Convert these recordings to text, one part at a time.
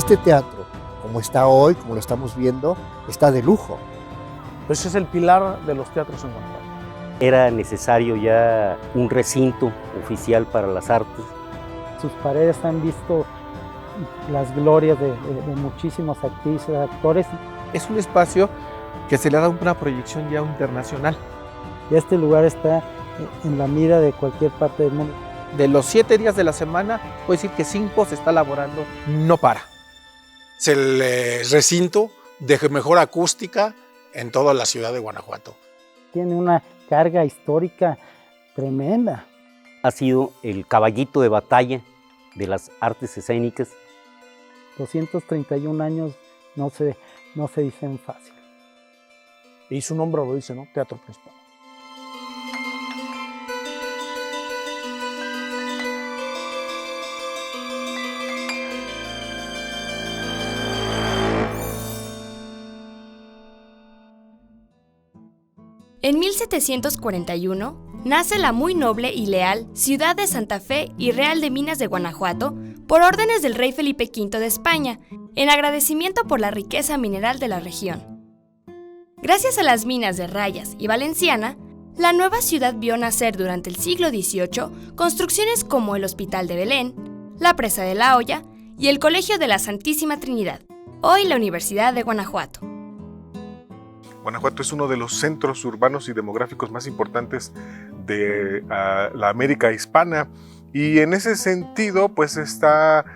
Este teatro, como está hoy, como lo estamos viendo, está de lujo. Pues es el pilar de los teatros en Guanajuato. Era necesario ya un recinto oficial para las artes. Sus paredes han visto las glorias de muchísimos actrices, actores. Es un espacio que se le ha dado una proyección ya internacional. Y este lugar está en la mira de cualquier parte del mundo. De los 7 días de la semana, puedo decir que 5 se está laborando, no para. Es el recinto de mejor acústica en toda la ciudad de Guanajuato. Tiene una carga histórica tremenda. Ha sido el caballito de batalla de las artes escénicas. 231 años no se dicen fácil. Y su nombre lo dice, ¿no? Teatro Principal. En 1741, nace la muy noble y leal ciudad de Santa Fe y Real de Minas de Guanajuato por órdenes del rey Felipe V de España, en agradecimiento por la riqueza mineral de la región. Gracias a las minas de Rayas y Valenciana, la nueva ciudad vio nacer durante el siglo XVIII construcciones como el Hospital de Belén, la Presa de la Hoya y el Colegio de la Santísima Trinidad, hoy la Universidad de Guanajuato. Guanajuato es uno de los centros urbanos y demográficos más importantes de la América hispana, y en ese sentido pues está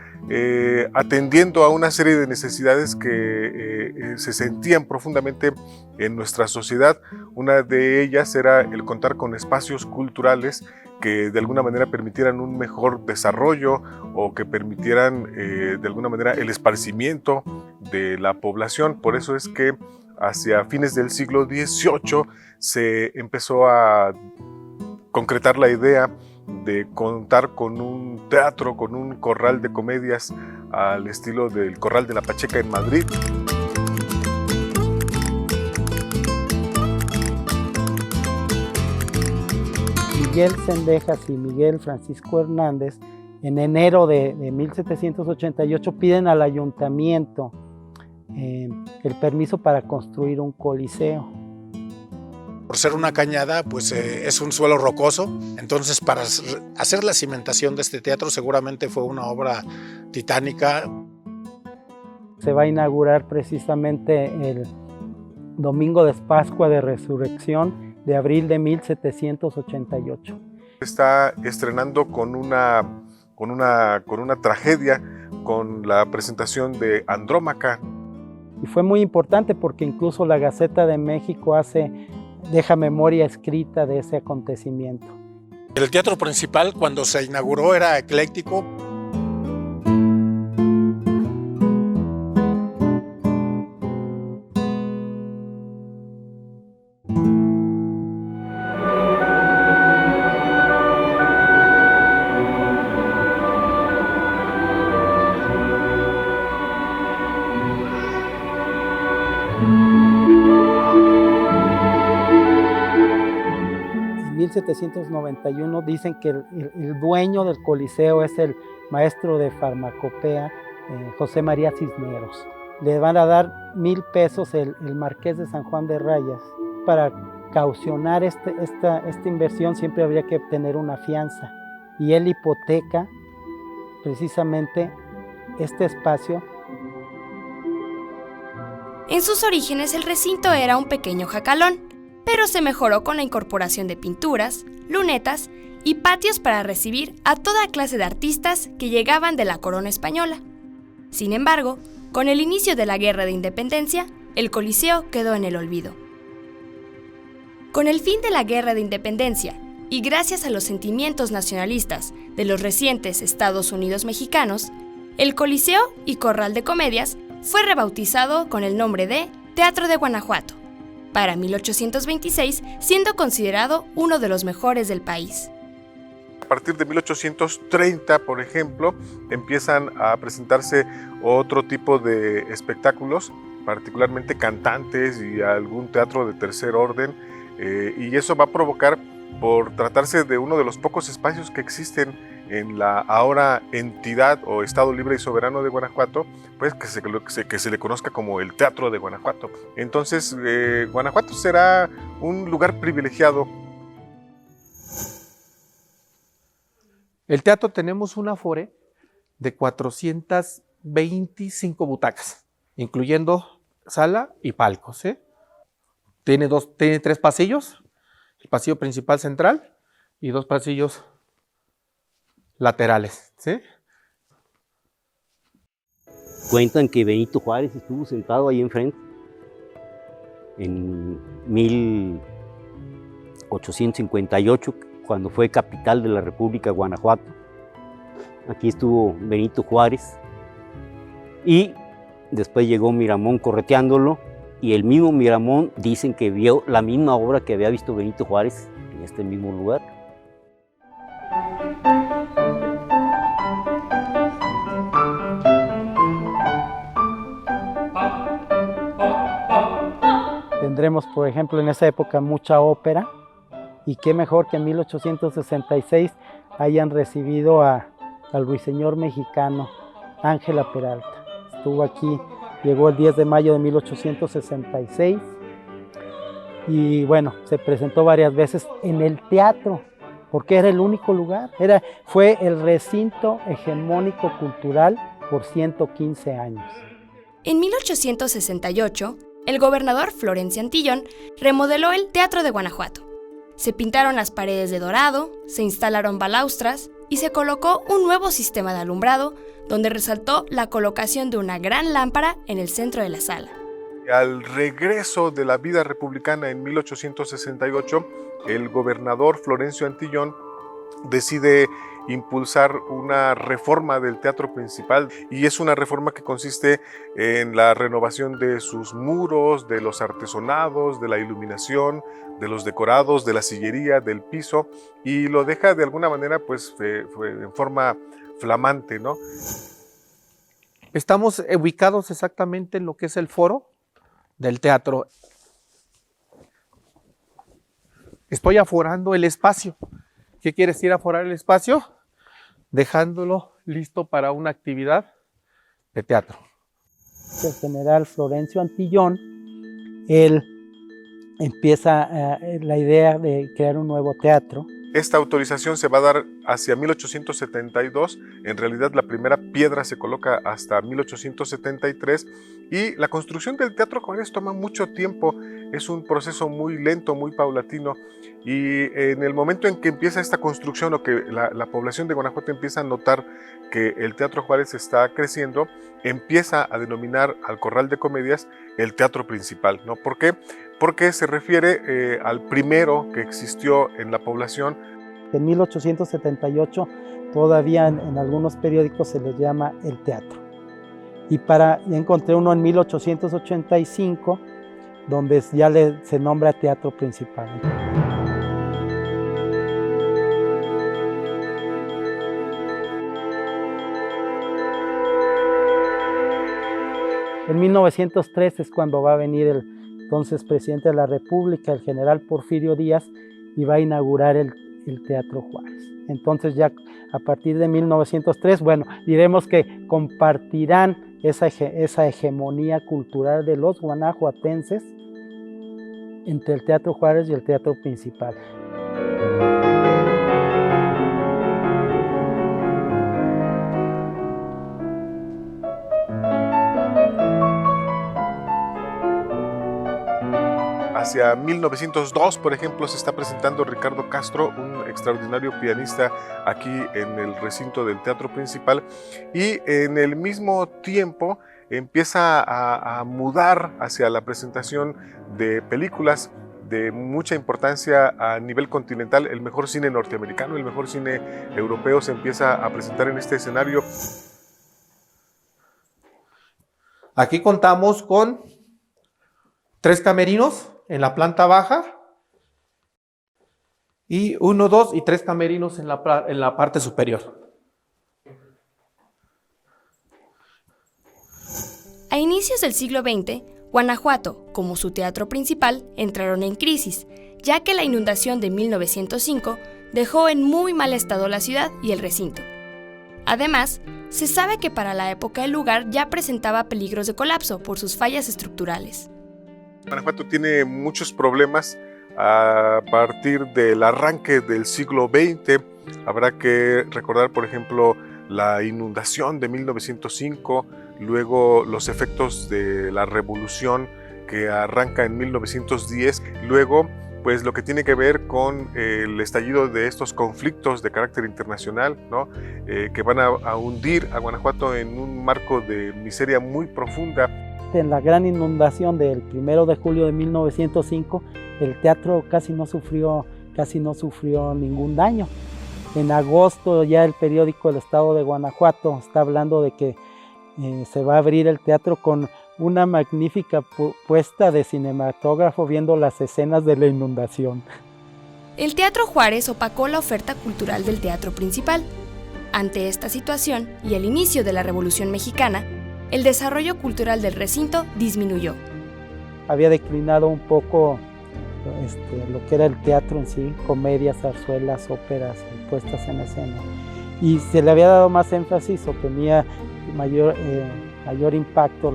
atendiendo a una serie de necesidades que se sentían profundamente en nuestra sociedad. Una de ellas era el contar con espacios culturales que de alguna manera permitieran un mejor desarrollo o que permitieran de alguna manera el esparcimiento de la población. Por eso es que hacia fines del siglo XVIII se empezó a concretar la idea de contar con un teatro, con un corral de comedias al estilo del Corral de la Pacheca en Madrid. Miguel Zendejas y Miguel Francisco Hernández, en enero de 1788, piden al ayuntamiento el permiso para construir un coliseo. Por ser una cañada, pues es un suelo rocoso, entonces para hacer la cimentación de este teatro seguramente fue una obra titánica. Se va a inaugurar precisamente el domingo de Pascua de Resurrección de abril de 1788. Está estrenando con una tragedia, con la presentación de Andrómaca. Y fue muy importante porque incluso la Gaceta de México deja memoria escrita de ese acontecimiento. El Teatro Principal, cuando se inauguró, era ecléctico. En 1791 dicen que el dueño del Coliseo es el maestro de farmacopea, José María Cisneros. Le van a dar 1,000 pesos el marqués de San Juan de Rayas. Para caucionar esta inversión siempre habría que tener una fianza, y él hipoteca precisamente este espacio. En sus orígenes el recinto era un pequeño jacalón, pero se mejoró con la incorporación de pinturas, lunetas y patios para recibir a toda clase de artistas que llegaban de la corona española. Sin embargo, con el inicio de la Guerra de Independencia, el Coliseo quedó en el olvido. Con el fin de la Guerra de Independencia y gracias a los sentimientos nacionalistas de los recientes Estados Unidos mexicanos, el Coliseo y Corral de Comedias fue rebautizado con el nombre de Teatro de Guanajuato, para 1826 siendo considerado uno de los mejores del país. A partir de 1830, por ejemplo, empiezan a presentarse otro tipo de espectáculos, particularmente cantantes y algún teatro de tercer orden, y eso va a provocar, por tratarse de uno de los pocos espacios que existen en la ahora entidad o Estado Libre y Soberano de Guanajuato, pues que se le conozca como el Teatro de Guanajuato. Entonces, Guanajuato será un lugar privilegiado. El teatro tenemos un afore de 425 butacas, incluyendo sala y palcos, ¿eh? Tiene 3 pasillos, el pasillo principal central y 2 pasillos laterales, ¿sí? Cuentan que Benito Juárez estuvo sentado ahí enfrente en 1858, cuando fue capital de la República de Guanajuato. Aquí estuvo Benito Juárez y después llegó Miramón correteándolo, y el mismo Miramón dicen que vio la misma obra que había visto Benito Juárez en este mismo lugar. Tendremos, por ejemplo, en esa época mucha ópera, y qué mejor que en 1866 hayan recibido al ruiseñor mexicano Ángela Peralta. Estuvo aquí, llegó el 10 de mayo de 1866 y bueno, se presentó varias veces en el teatro, porque era el único lugar, fue el recinto hegemónico cultural por 115 años. En 1868, el gobernador Florencio Antillón remodeló el Teatro de Guanajuato. Se pintaron las paredes de dorado, se instalaron balaustras y se colocó un nuevo sistema de alumbrado, donde resaltó la colocación de una gran lámpara en el centro de la sala. Al regreso de la vida republicana en 1868, el gobernador Florencio Antillón decide impulsar una reforma del teatro principal, y es una reforma que consiste en la renovación de sus muros, de los artesonados, de la iluminación, de los decorados, de la sillería, del piso, y lo deja de alguna manera pues en forma flamante, ¿no? Estamos ubicados exactamente en lo que es el foro del teatro. Estoy aforando el espacio. ¿Qué quiere decir aforar el espacio? Dejándolo listo para una actividad de teatro. El general Florencio Antillón, él empieza la idea de crear un nuevo teatro. Esta autorización se va a dar hacia 1872, en realidad la primera piedra se coloca hasta 1873, y la construcción del Teatro Juárez toma mucho tiempo, es un proceso muy lento, muy paulatino, y en el momento en que empieza esta construcción, o que la población de Guanajuato empieza a notar que el Teatro Juárez está creciendo, empieza a denominar al Corral de Comedias el teatro principal, ¿no? ¿Por qué? Porque se refiere al primero que existió en la población. En 1878 todavía en algunos periódicos se le llama el teatro. Y ya encontré uno en 1885 donde ya se nombra teatro principal. En 1903 es cuando va a venir el entonces presidente de la República, el general Porfirio Díaz, y va a inaugurar el Teatro Juárez. Entonces ya a partir de 1903, bueno, diremos que compartirán esa hegemonía cultural de los guanajuatenses entre el Teatro Juárez y el Teatro Principal. Hacia 1902, por ejemplo, se está presentando Ricardo Castro, un extraordinario pianista aquí en el recinto del Teatro Principal, y en el mismo tiempo empieza a mudar hacia la presentación de películas de mucha importancia a nivel continental. El mejor cine norteamericano, el mejor cine europeo se empieza a presentar en este escenario. Aquí contamos con 3 camerinos en la planta baja y 1, 2 y 3 camerinos en la parte superior. A inicios del siglo XX, Guanajuato, como su teatro principal, entraron en crisis, ya que la inundación de 1905 dejó en muy mal estado la ciudad y el recinto. Además, se sabe que para la época el lugar ya presentaba peligros de colapso por sus fallas estructurales. Guanajuato tiene muchos problemas a partir del arranque del siglo XX. Habrá que recordar, por ejemplo, la inundación de 1905, luego los efectos de la revolución que arranca en 1910, luego pues lo que tiene que ver con el estallido de estos conflictos de carácter internacional, ¿no? Que van a hundir a Guanajuato en un marco de miseria muy profunda. En la gran inundación del 1 de julio de 1905, el teatro casi no sufrió ningún daño. En agosto ya el periódico El Estado de Guanajuato está hablando de que se va a abrir el teatro con una magnífica puesta de cinematógrafo viendo las escenas de la inundación. El Teatro Juárez opacó la oferta cultural del teatro principal. Ante esta situación y el inicio de la Revolución Mexicana, el desarrollo cultural del recinto disminuyó. Había declinado un poco lo que era el teatro en sí, comedias, zarzuelas, óperas, puestas en escena. Y se le había dado más énfasis o tenía mayor impacto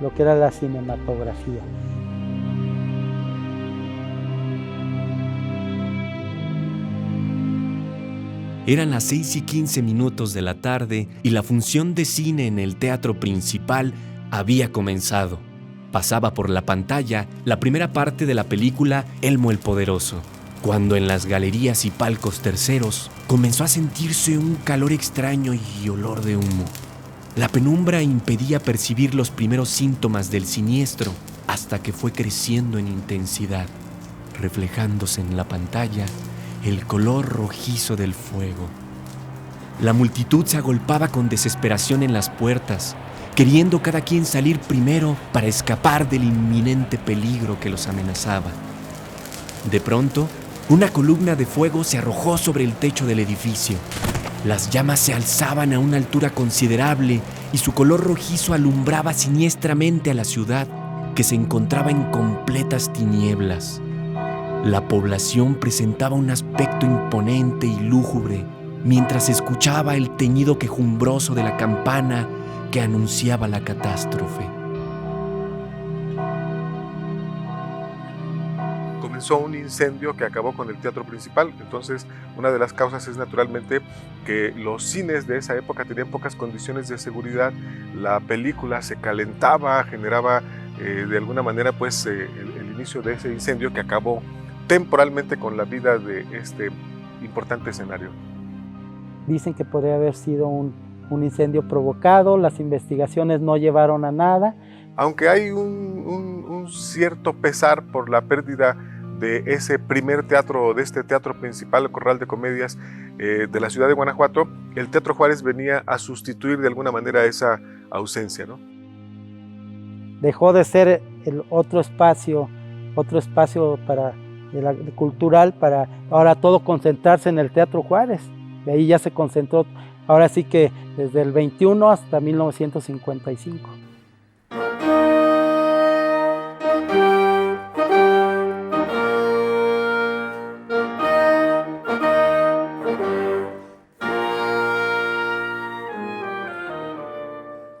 lo que era la cinematografía. Eran las 6:15 de la tarde y la función de cine en el teatro principal había comenzado. Pasaba por la pantalla la primera parte de la película Elmo el Poderoso, cuando en las galerías y palcos terceros comenzó a sentirse un calor extraño y olor de humo. La penumbra impedía percibir los primeros síntomas del siniestro hasta que fue creciendo en intensidad, reflejándose en la pantalla el color rojizo del fuego. La multitud se agolpaba con desesperación en las puertas, queriendo cada quien salir primero para escapar del inminente peligro que los amenazaba. De pronto, una columna de fuego se arrojó sobre el techo del edificio. Las llamas se alzaban a una altura considerable y su color rojizo alumbraba siniestramente a la ciudad, que se encontraba en completas tinieblas. La población presentaba un aspecto imponente y lúgubre, mientras se escuchaba el tañido quejumbroso de la campana que anunciaba la catástrofe. Comenzó un incendio que acabó con el teatro principal. Entonces, una de las causas es naturalmente que los cines de esa época tenían pocas condiciones de seguridad. La película se calentaba, generaba de alguna manera pues el inicio de ese incendio que acabó temporalmente con la vida de este importante escenario. Dicen que podría haber sido un incendio provocado, las investigaciones no llevaron a nada. Aunque hay un cierto pesar por la pérdida de ese primer teatro, de este teatro principal, el Corral de Comedias de la ciudad de Guanajuato, el Teatro Juárez venía a sustituir de alguna manera esa ausencia, ¿no? Dejó de ser el otro espacio para cultural, para ahora todo concentrarse en el Teatro Juárez. De ahí ya se concentró, ahora sí que desde el 21 hasta 1955.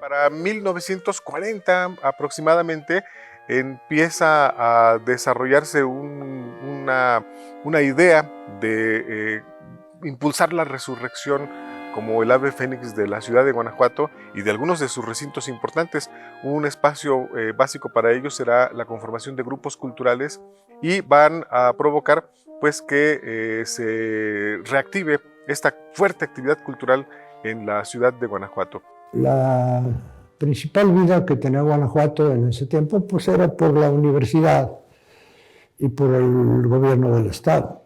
Para 1940 aproximadamente empieza a desarrollarse una idea de impulsar la resurrección como el ave fénix de la ciudad de Guanajuato y de algunos de sus recintos importantes. Un espacio básico para ellos será la conformación de grupos culturales y van a provocar pues que se reactive esta fuerte actividad cultural en la ciudad de Guanajuato. La principal vida que tenía Guanajuato en ese tiempo pues era por la universidad y por el gobierno del estado.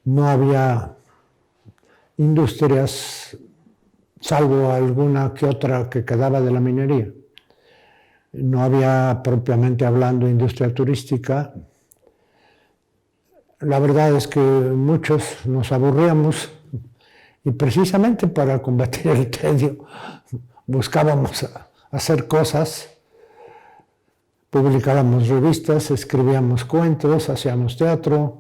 No había industrias, salvo alguna que otra que quedaba de la minería. No había propiamente hablando industria turística. La verdad es que muchos nos aburríamos y precisamente para combatir el tedio buscábamos hacer cosas, publicábamos revistas, escribíamos cuentos, hacíamos teatro.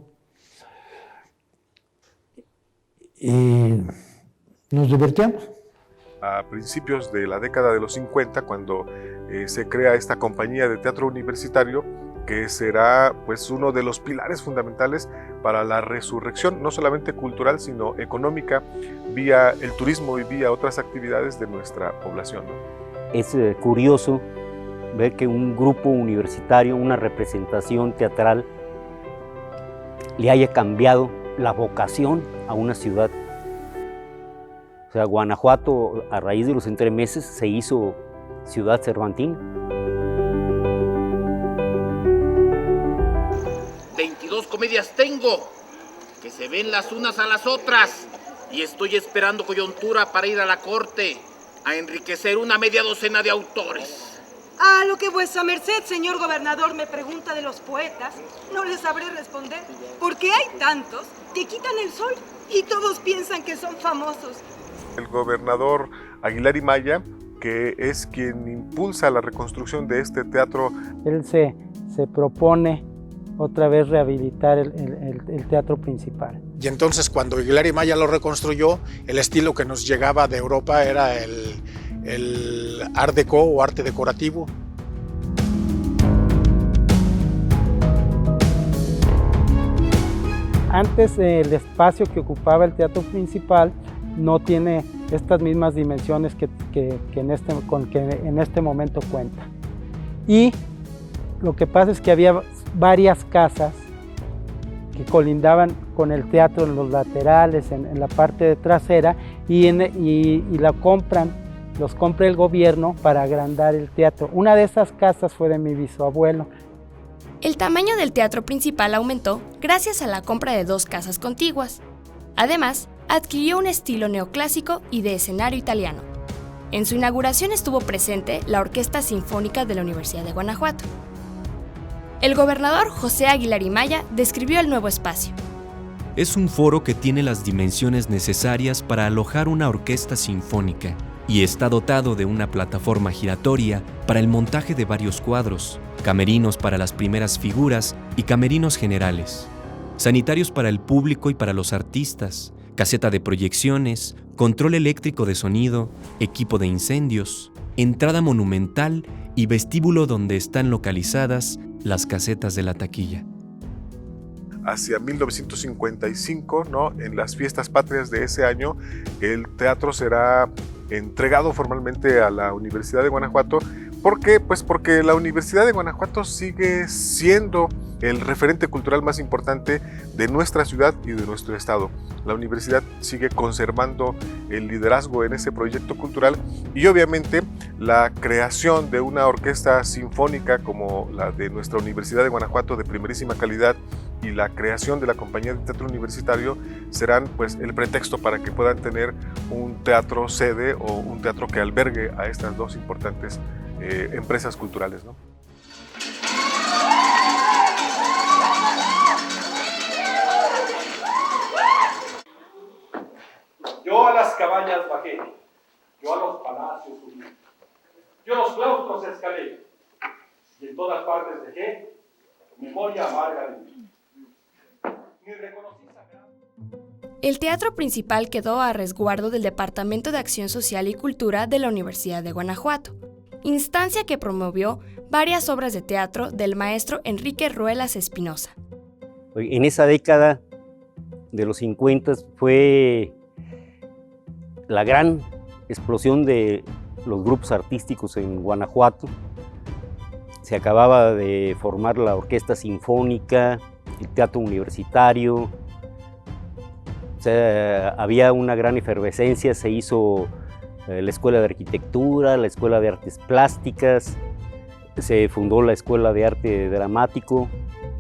y nos divertíamos. A principios de la década de los 50, cuando se crea esta compañía de teatro universitario, que será pues uno de los pilares fundamentales para la resurrección, no solamente cultural, sino económica, vía el turismo y vía otras actividades de nuestra población, ¿no? Es curioso ver que un grupo universitario, una representación teatral, le haya cambiado la vocación a una ciudad. O sea, Guanajuato, a raíz de los entremeses, se hizo ciudad cervantina. 22 comedias tengo, que se ven las unas a las otras, y estoy esperando coyuntura para ir a la corte a enriquecer una media docena de autores. A lo que vuesa merced, señor gobernador, me pregunta de los poetas, no le sabré responder, porque hay tantos que quitan el sol y todos piensan que son famosos. El gobernador Aguilar y Maya, que es quien impulsa la reconstrucción de este teatro. Él se propone otra vez rehabilitar el teatro principal. Y entonces cuando Aguilar y Maya lo reconstruyó, el estilo que nos llegaba de Europa era el Art Deco o arte decorativo. Antes el espacio que ocupaba el teatro principal no tiene estas mismas dimensiones que en este momento cuenta. Y lo que pasa es que había varias casas que colindaban con el teatro en los laterales, en la parte trasera, y los compra el gobierno para agrandar el teatro. Una de esas casas fue de mi bisabuelo. El tamaño del teatro principal aumentó gracias a la compra de 2 casas contiguas. Además, adquirió un estilo neoclásico y de escenario italiano. En su inauguración estuvo presente la Orquesta Sinfónica de la Universidad de Guanajuato. El gobernador José Aguilar y Maya describió el nuevo espacio. Es un foro que tiene las dimensiones necesarias para alojar una orquesta sinfónica y está dotado de una plataforma giratoria para el montaje de varios cuadros, camerinos para las primeras figuras y camerinos generales, sanitarios para el público y para los artistas, caseta de proyecciones, control eléctrico de sonido, equipo de incendios, entrada monumental y vestíbulo donde están localizadas las casetas de la taquilla. Hacia 1955, ¿no? En las fiestas patrias de ese año, el teatro será entregado formalmente a la Universidad de Guanajuato. ¿Por qué? Pues porque la Universidad de Guanajuato sigue siendo el referente cultural más importante de nuestra ciudad y de nuestro estado. La universidad sigue conservando el liderazgo en ese proyecto cultural y obviamente la creación de una orquesta sinfónica como la de nuestra Universidad de Guanajuato de primerísima calidad y la creación de la compañía de teatro universitario serán pues el pretexto para que puedan tener un teatro sede o un teatro que albergue a estas dos importantes empresas culturales, ¿no? Yo a las cabañas bajé, yo a los palacios subí, yo los claustros escalé, y en todas partes dejé memoria amarga de mí. Ni reconocí sagrado. El teatro principal quedó a resguardo del Departamento de Acción Social y Cultura de la Universidad de Guanajuato, instancia que promovió varias obras de teatro del maestro Enrique Ruelas Espinosa. En esa década de los 50 fue la gran explosión de los grupos artísticos en Guanajuato. Se acababa de formar la Orquesta Sinfónica, el Teatro Universitario. O sea, había una gran efervescencia, se hizo la Escuela de Arquitectura, la Escuela de Artes Plásticas, se fundó la Escuela de Arte Dramático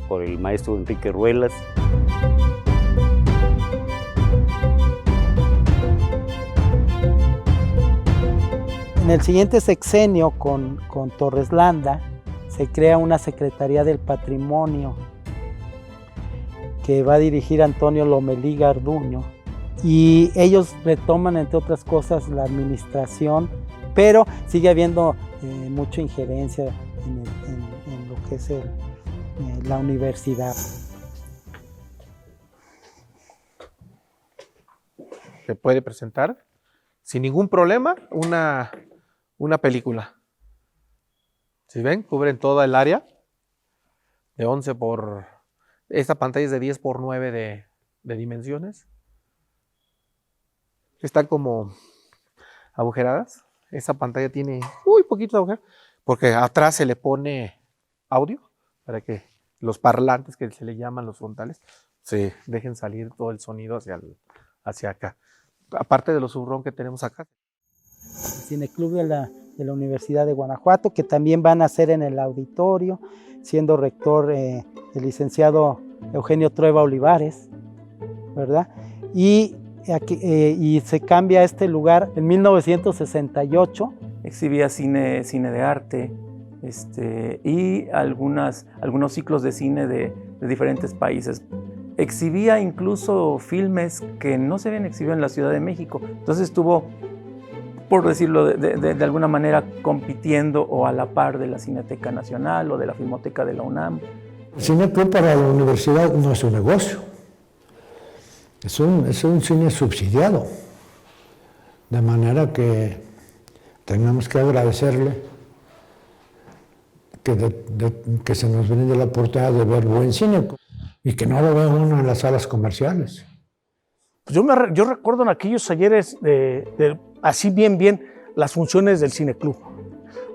por el maestro Enrique Ruelas. En el siguiente sexenio, con Torres Landa, se crea una Secretaría del Patrimonio que va a dirigir Antonio Lomelí Garduño, y ellos retoman, entre otras cosas, la administración, pero sigue habiendo mucha injerencia en lo que es la universidad. se puede presentar sin ningún problema una película. Si ven, cubren toda el área de 11 por... Esta pantalla es de 10 por 9 de dimensiones. Están como agujeradas. Esta pantalla tiene poquito de agujero, porque atrás se le pone audio para que los parlantes, que se le llaman los frontales, se dejen salir todo el sonido hacia acá. Aparte de los surround que tenemos acá. El Cineclub de la Universidad de Guanajuato, que también van a hacer en el auditorio, siendo rector el licenciado Eugenio Trueba Olivares, ¿verdad? Y se cambia este lugar en 1968. Exhibía cine de arte y algunos ciclos de cine de diferentes países. Exhibía incluso filmes que no se habían exhibido en la Ciudad de México. Entonces estuvo, por decirlo de alguna manera, compitiendo o a la par de la Cineteca Nacional o de la Filmoteca de la UNAM. El Cineclub para la universidad no es un negocio, es un cine subsidiado, de manera que tenemos que agradecerle que se nos brinde la oportunidad de ver buen cine y que no lo vea uno en las salas comerciales. Pues yo recuerdo en aquellos talleres así bien las funciones del Cineclub,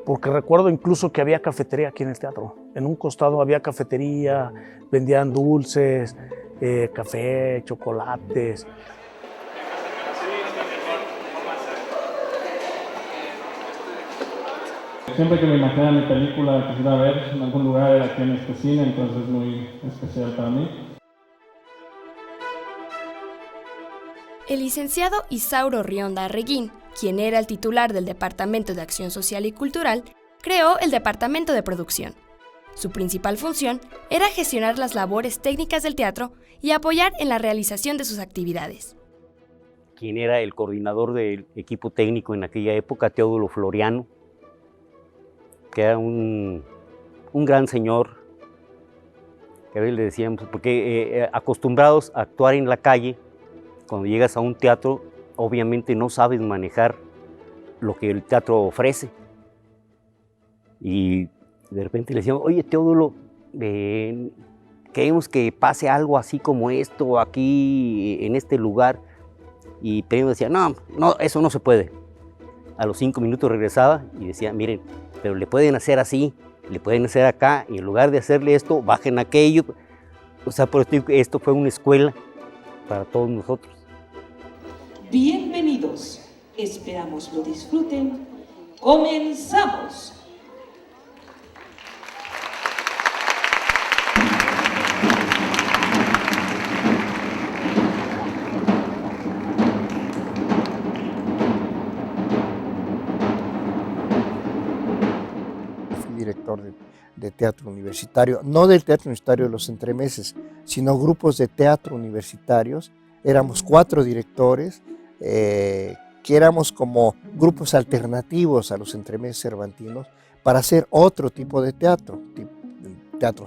porque recuerdo incluso que había cafetería aquí en el teatro. En un costado había cafetería, vendían dulces, café, chocolates. Siempre que me imaginaba mi película que iba a ver en algún lugar aquí en este cine, entonces es muy especial para mí. El licenciado Isauro Rionda Arreguín, quien era el titular del Departamento de Acción Social y Cultural, creó el Departamento de Producción. Su principal función era gestionar las labores técnicas del teatro y apoyar en la realización de sus actividades. Quien era el coordinador del equipo técnico en aquella época, Teodulo Floriano, que era un gran señor, que a veces le decíamos, porque acostumbrados a actuar en la calle, cuando llegas a un teatro, obviamente no sabes manejar lo que el teatro ofrece. Y de repente le decíamos, oye, Teodulo, queremos que pase algo así como esto aquí en este lugar. Y primero decía, no, eso no se puede. A los 5 minutos regresaba y decía, miren, pero le pueden hacer así, le pueden hacer acá, y en lugar de hacerle esto, bajen aquello. O sea, por esto fue una escuela para todos nosotros. Bienvenidos, esperamos lo disfruten. ¡Comenzamos! Fui director de teatro universitario, no del teatro universitario de los entremeses, sino grupos de teatro universitarios. Éramos 4 directores, que éramos como grupos alternativos a los entremeses cervantinos para hacer otro tipo de teatro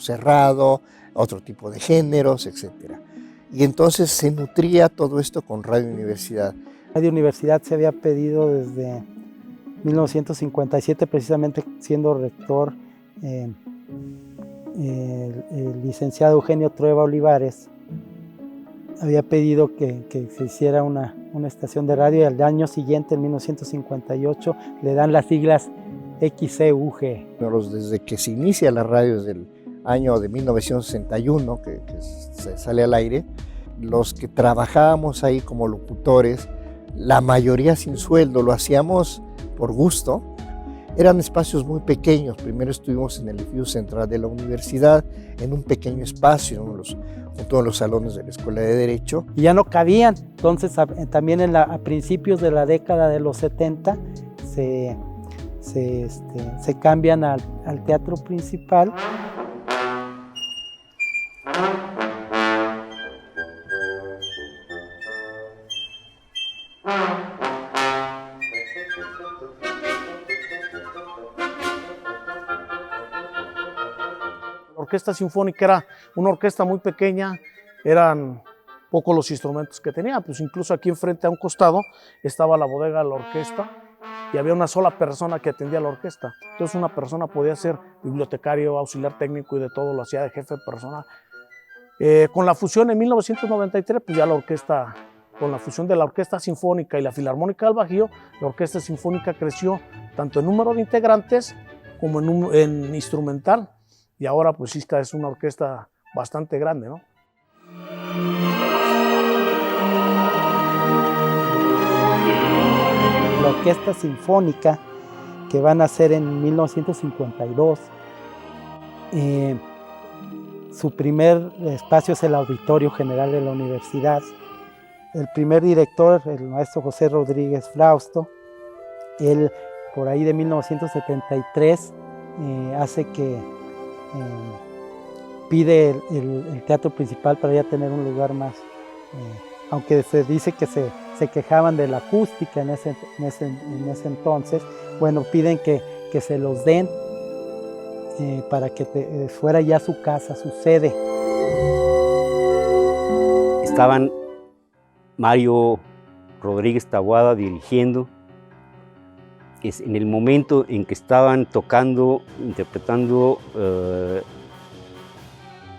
cerrado, otro tipo de géneros, etc. Y entonces se nutría todo esto con Radio Universidad. Radio Universidad se había pedido desde 1957, precisamente siendo rector el licenciado Eugenio Trueba Olivares, había pedido que se hiciera una estación de radio, y al año siguiente, en 1958, le dan las siglas XCUG. Desde que se inicia la radio, desde el año de 1961, que se sale al aire, los que trabajábamos ahí como locutores, la mayoría sin sueldo, lo hacíamos por gusto. Eran espacios muy pequeños. Primero estuvimos en el edificio central de la universidad, en un pequeño espacio, junto a los salones de la Escuela de Derecho. Y ya no cabían. Entonces, también a principios de la década de los 70, se cambian al teatro principal. La orquesta sinfónica era una orquesta muy pequeña, eran pocos los instrumentos que tenía. Pues incluso aquí enfrente a un costado estaba la bodega de la orquesta y había una sola persona que atendía la orquesta. Entonces una persona podía ser bibliotecario, auxiliar técnico y de todo, lo hacía de jefe personal. Con la fusión en 1993, pues ya la orquesta, con la fusión de la Orquesta Sinfónica y la Filarmónica del Bajío, la Orquesta Sinfónica creció tanto en número de integrantes como en instrumental, y ahora pues esta es una orquesta bastante grande, ¿no? La Orquesta Sinfónica, que van a nacer en 1952, su primer espacio es el Auditorio General de la Universidad. El primer director, el maestro José Rodríguez Frausto, él por ahí de 1973 hace que pide el teatro principal para ya tener un lugar más, aunque se dice que se quejaban de la acústica en ese entonces, bueno, piden que se los den para que fuera ya su casa, su sede. Estaban Mario Rodríguez Taboada dirigiendo. Es en el momento en que estaban tocando, interpretando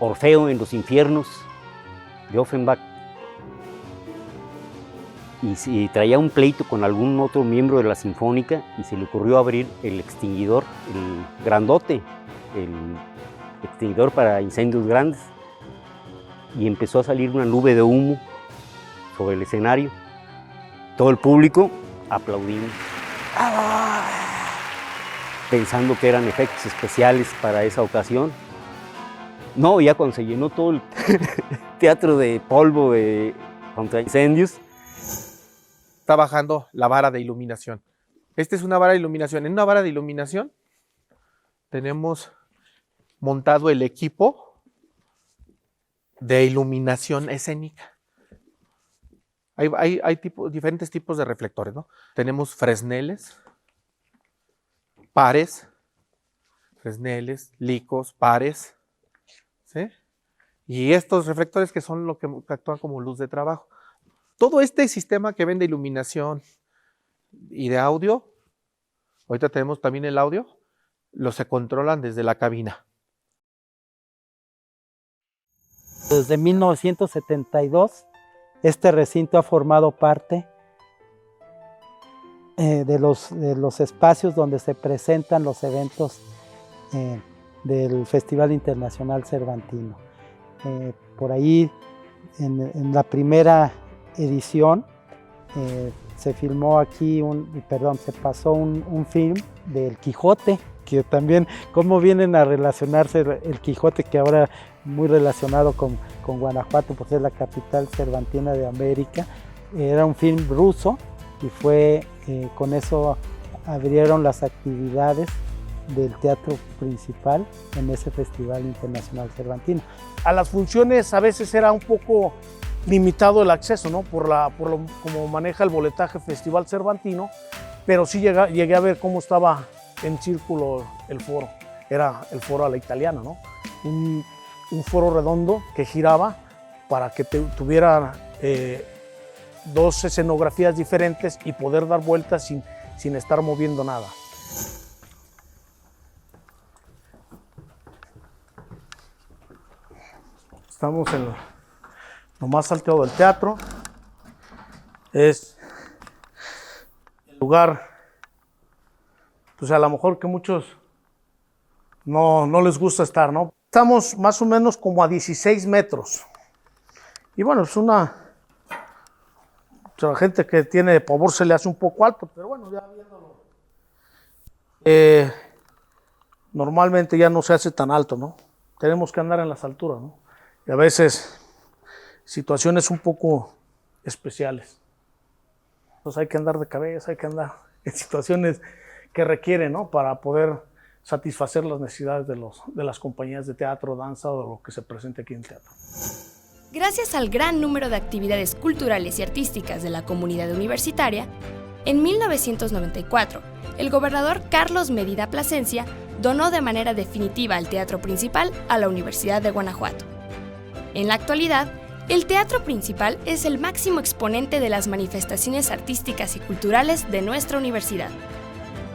Orfeo en los infiernos de Offenbach, y traía un pleito con algún otro miembro de la Sinfónica y se le ocurrió abrir el extinguidor, el grandote, el extinguidor para incendios grandes, y empezó a salir una nube de humo sobre el escenario. Todo el público aplaudiendo, pensando que eran efectos especiales para esa ocasión. No, ya cuando se llenó todo el teatro de polvo contra incendios. Está bajando la vara de iluminación. Esta es una vara de iluminación. En una vara de iluminación tenemos montado el equipo de iluminación escénica. Hay diferentes tipos de reflectores, ¿no? Tenemos fresneles, pares, fresneles, licos, pares, ¿sí? Y estos reflectores que son lo que actúan como luz de trabajo. Todo este sistema que ven de iluminación y de audio, ahorita tenemos también el audio, se controlan desde la cabina. Desde 1972, este recinto ha formado parte de los espacios donde se presentan los eventos del Festival Internacional Cervantino. Por ahí, en la primera edición, se filmó aquí se pasó un film del Quijote, que también cómo vienen a relacionarse el Quijote, que ahora muy relacionado con Guanajuato, porque es la capital cervantina de América. Era un film ruso y fue con eso abrieron las actividades del teatro principal en ese Festival Internacional Cervantino. A las funciones a veces era un poco limitado el acceso, ¿no? Por como maneja el boletaje Festival Cervantino, pero sí llegué a ver cómo estaba en círculo el foro. Era el foro a la italiana, ¿no? Un foro redondo que giraba para que tuviera dos escenografías diferentes y poder dar vueltas sin estar moviendo nada. Estamos en lo más alto del teatro. Es el lugar, pues a lo mejor que muchos no les gusta estar, ¿no? Estamos más o menos como a 16 metros. Y bueno, es la gente que tiene pavor se le hace un poco alto, pero bueno, ya viéndolo. Normalmente ya no se hace tan alto, ¿no? Tenemos que andar en las alturas, ¿no? Y a veces situaciones un poco especiales. Entonces hay que andar de cabeza, hay que andar en situaciones que requieren, ¿no? Para poder satisfacer las necesidades de las compañías de teatro, danza o lo que se presente aquí en el teatro. Gracias al gran número de actividades culturales y artísticas de la comunidad universitaria, en 1994, el gobernador Carlos Medina Plasencia donó de manera definitiva el teatro principal a la Universidad de Guanajuato. En la actualidad, El Teatro Principal es el máximo exponente de las manifestaciones artísticas y culturales de nuestra universidad.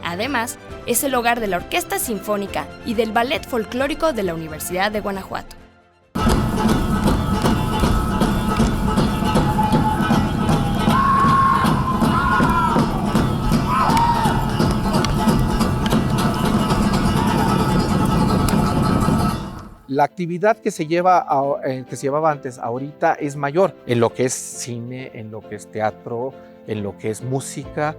Además, es el hogar de la Orquesta Sinfónica y del Ballet Folclórico de la Universidad de Guanajuato. La actividad que se llevaba antes, ahorita es mayor en lo que es cine, en lo que es teatro, en lo que es música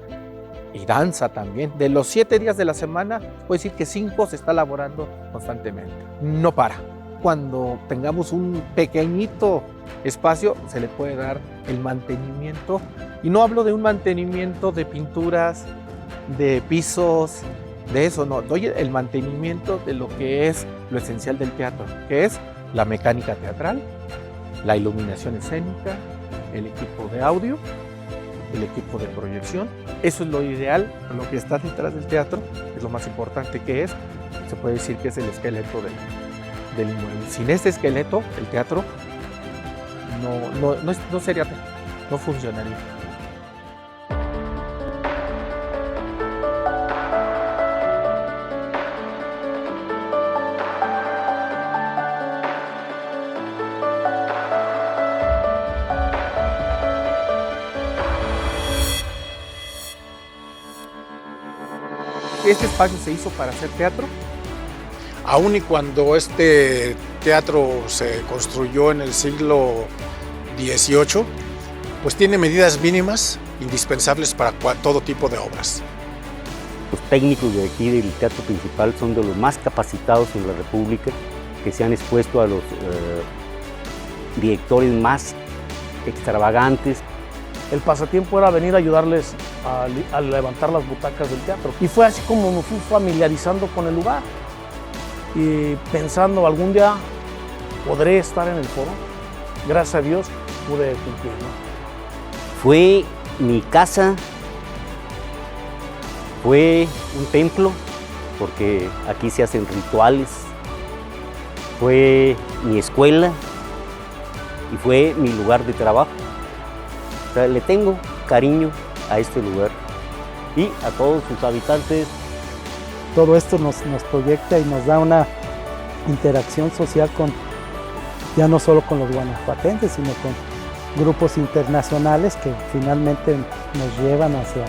y danza también. De los 7 días de la semana, puedo decir que 5 se está elaborando constantemente. No para. Cuando tengamos un pequeñito espacio, se le puede dar el mantenimiento. Y no hablo de un mantenimiento de pinturas, de pisos, de eso, no. Doy el mantenimiento de lo que es lo esencial del teatro, que es la mecánica teatral, la iluminación escénica, el equipo de audio, el equipo de proyección. Eso es lo ideal, lo que está detrás del teatro, es lo más importante que es. Se puede decir que es el esqueleto del inmueble. Sin este esqueleto, el teatro no sería teatro, no funcionaría. ¿Este espacio se hizo para hacer teatro? Aún y cuando este teatro se construyó en el siglo XVIII, pues tiene medidas mínimas indispensables para todo tipo de obras. Los técnicos de aquí del Teatro Principal son de los más capacitados en la República, que se han expuesto a los directores más extravagantes. El pasatiempo era venir a ayudarles a levantar las butacas del teatro. Y fue así como me fui familiarizando con el lugar. Y pensando, algún día podré estar en el foro. Gracias a Dios pude cumplir, ¿no? Fue mi casa, fue un templo, porque aquí se hacen rituales. Fue mi escuela y fue mi lugar de trabajo. O sea, le tengo cariño a este lugar y a todos sus habitantes. Todo esto nos proyecta y nos da una interacción social ya no solo con los guanajuatenses, sino con grupos internacionales que finalmente nos llevan hacia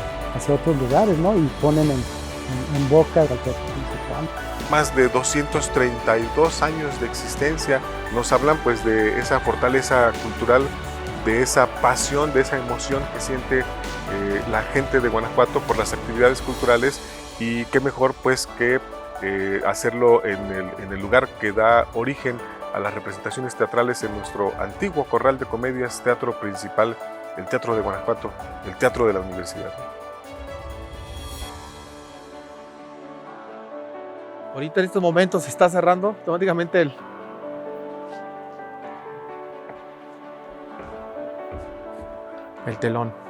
otros lugares, ¿no? Y ponen en boca al Teatro Principal. Más de 232 años de existencia nos hablan pues de esa fortaleza cultural, de esa pasión, de esa emoción que siente la gente de Guanajuato por las actividades culturales, y qué mejor pues que hacerlo en el lugar que da origen a las representaciones teatrales en nuestro antiguo corral de comedias, Teatro Principal, el Teatro de Guanajuato, el Teatro de la Universidad. Ahorita en estos momentos se está cerrando automáticamente el telón.